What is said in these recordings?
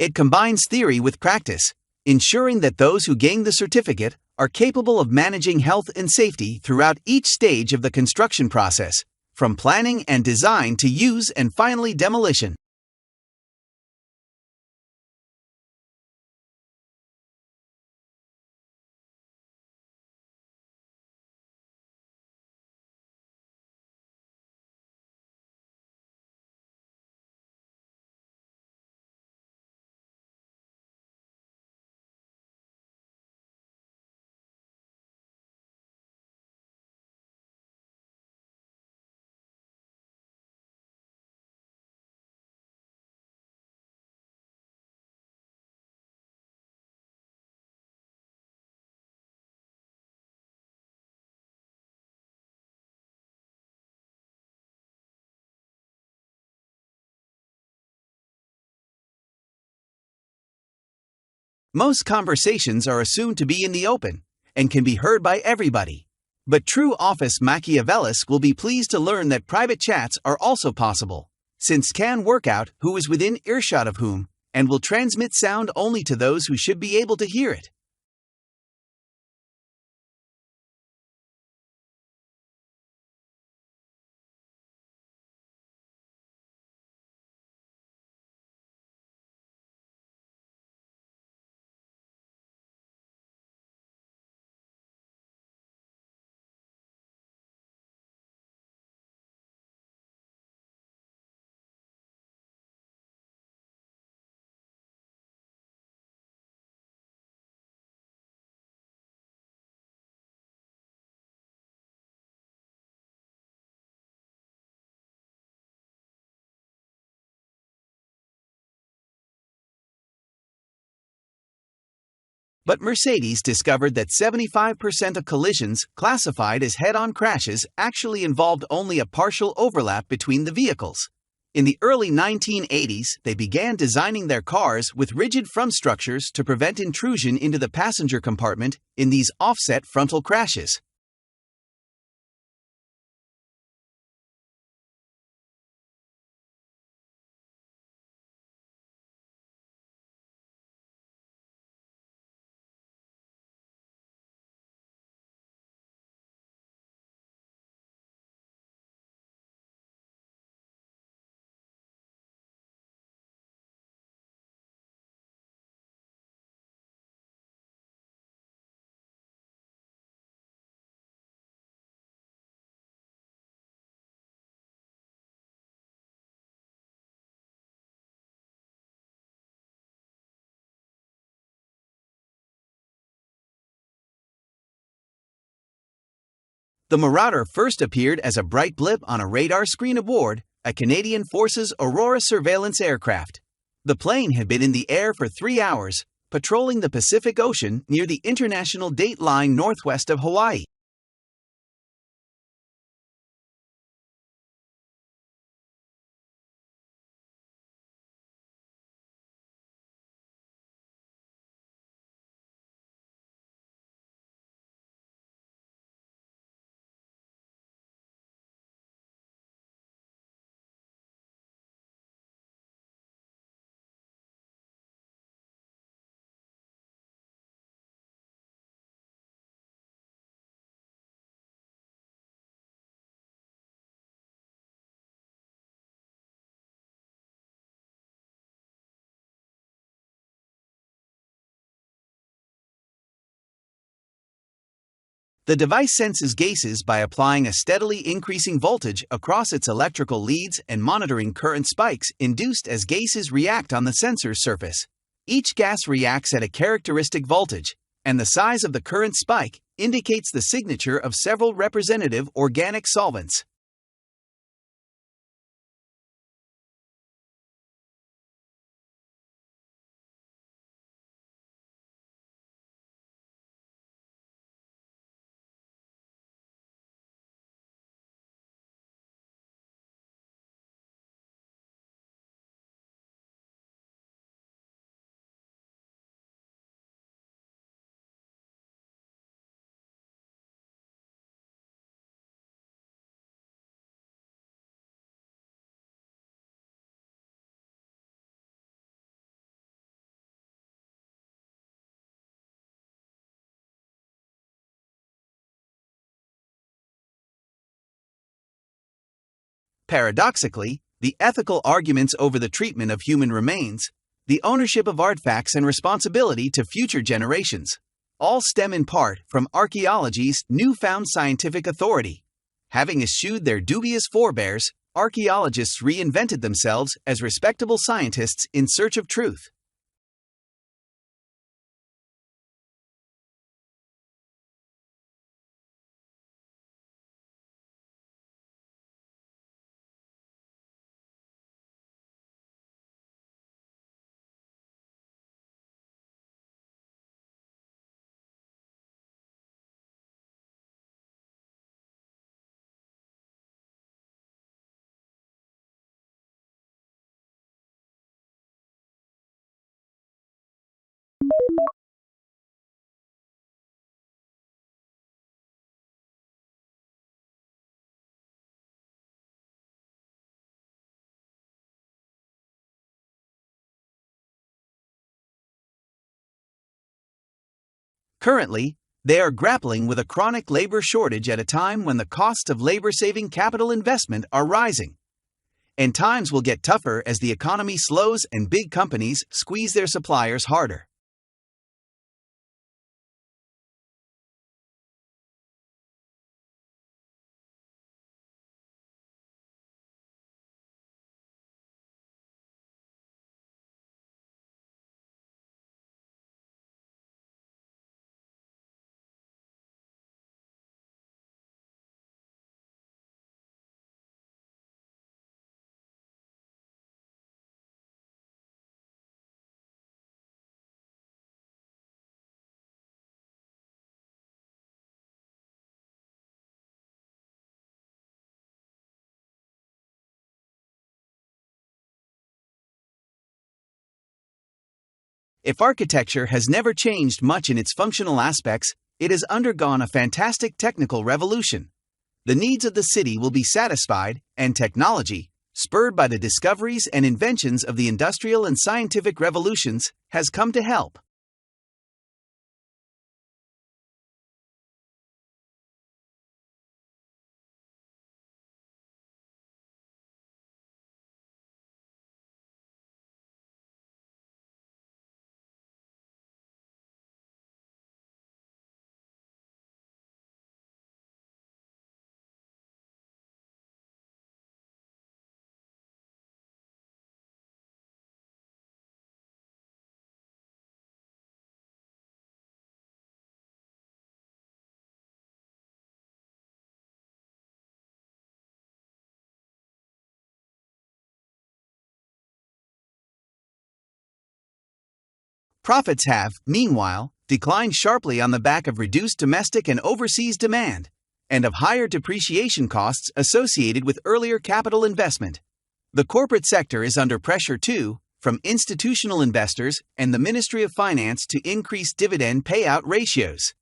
It combines theory with practice, ensuring that those who gain the certificate are capable of managing health and safety throughout each stage of the construction process, from planning and design to use and finally demolition. Most conversations are assumed to be in the open and can be heard by everybody. But true office Machiavellists will be pleased to learn that private chats are also possible, since can work out who is within earshot of whom, and will transmit sound only to those who should be able to hear it. But Mercedes discovered that 75% of collisions classified as head-on crashes actually involved only a partial overlap between the vehicles. In the early 1980s, they began designing their cars with rigid front structures to prevent intrusion into the passenger compartment in these offset frontal crashes. The Marauder first appeared as a bright blip on a radar screen aboard a Canadian Forces Aurora surveillance aircraft. The plane had been in the air for 3 hours, patrolling the Pacific Ocean near the International Date Line northwest of Hawaii. The device senses gases by applying a steadily increasing voltage across its electrical leads and monitoring current spikes induced as gases react on the sensor's surface. Each gas reacts at a characteristic voltage, and the size of the current spike indicates the signature of several representative organic solvents. Paradoxically, the ethical arguments over the treatment of human remains, the ownership of artifacts and responsibility to future generations, all stem in part from archaeology's newfound scientific authority. Having eschewed their dubious forebears, archaeologists reinvented themselves as respectable scientists in search of truth. Currently, they are grappling with a chronic labor shortage at a time when the costs of labor-saving capital investment are rising. And times will get tougher as the economy slows and big companies squeeze their suppliers harder. If architecture has never changed much in its functional aspects, it has undergone a fantastic technical revolution. The needs of the city will be satisfied, and technology, spurred by the discoveries and inventions of the industrial and scientific revolutions, has come to help. Profits have, meanwhile, declined sharply on the back of reduced domestic and overseas demand, and of higher depreciation costs associated with earlier capital investment. The corporate sector is under pressure too, from institutional investors and the Ministry of Finance to increase dividend payout ratios.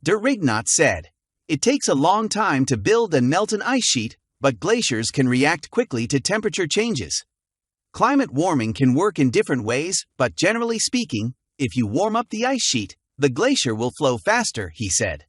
De Rignot said, "It takes a long time to build and melt an ice sheet, but glaciers can react quickly to temperature changes. Climate warming can work in different ways, but generally speaking, if you warm up the ice sheet, the glacier will flow faster," he said.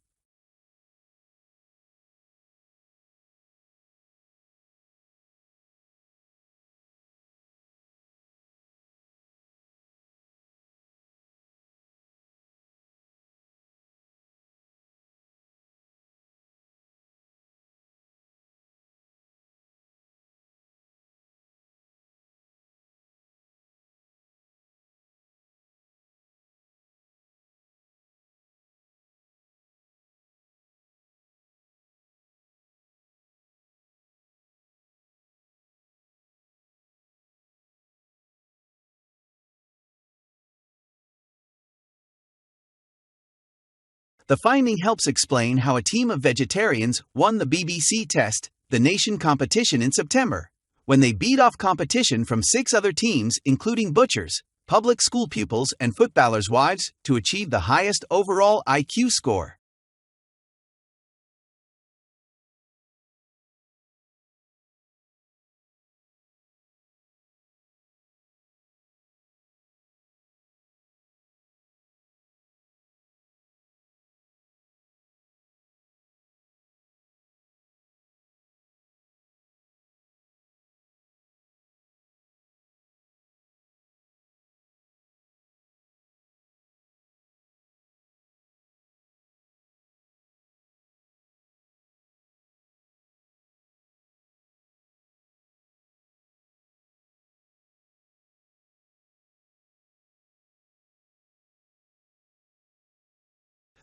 The finding helps explain how a team of vegetarians won the BBC Test, the nation competition in September, when they beat off competition from 6 other teams including butchers, public school pupils and footballers' wives to achieve the highest overall IQ score.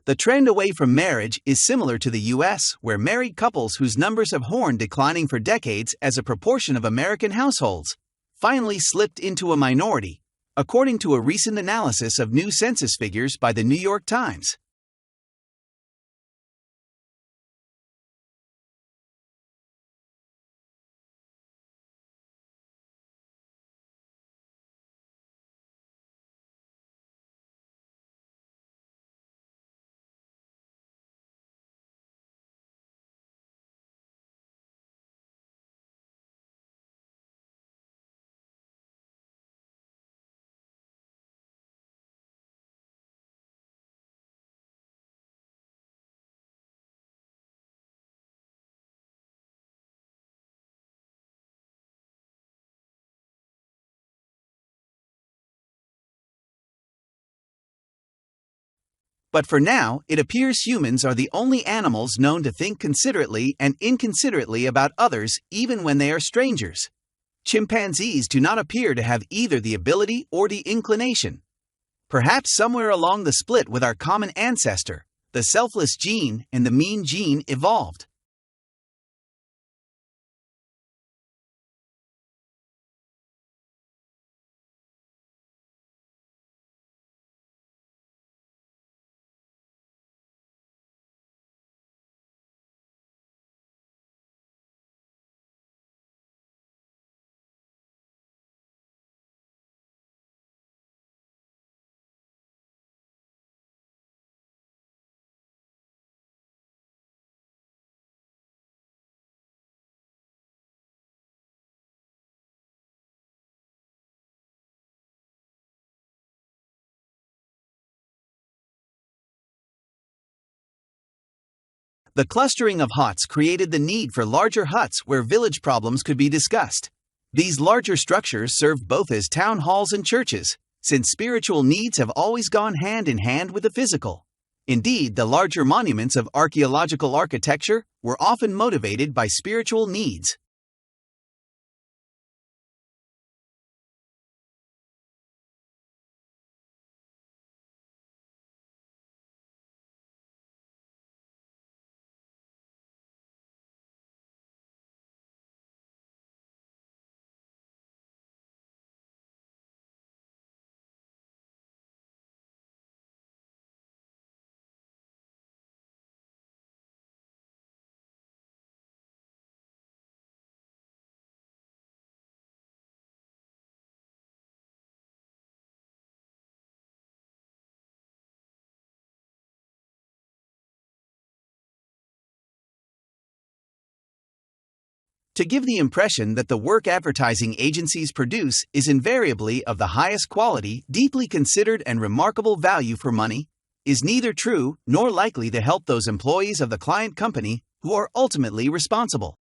The trend away from marriage is similar to the US, where married couples whose numbers have been declining for decades as a proportion of American households finally slipped into a minority, according to a recent analysis of new census figures by the New York Times. But for now, it appears humans are the only animals known to think considerately and inconsiderately about others even when they are strangers. Chimpanzees do not appear to have either the ability or the inclination. Perhaps somewhere along the split with our common ancestor, the selfless gene and the mean gene evolved. The clustering of huts created the need for larger huts where village problems could be discussed. These larger structures served both as town halls and churches, since spiritual needs have always gone hand in hand with the physical. Indeed, the larger monuments of archaeological architecture were often motivated by spiritual needs. To give the impression that the work advertising agencies produce is invariably of the highest quality, deeply considered and remarkable value for money, is neither true nor likely to help those employees of the client company who are ultimately responsible.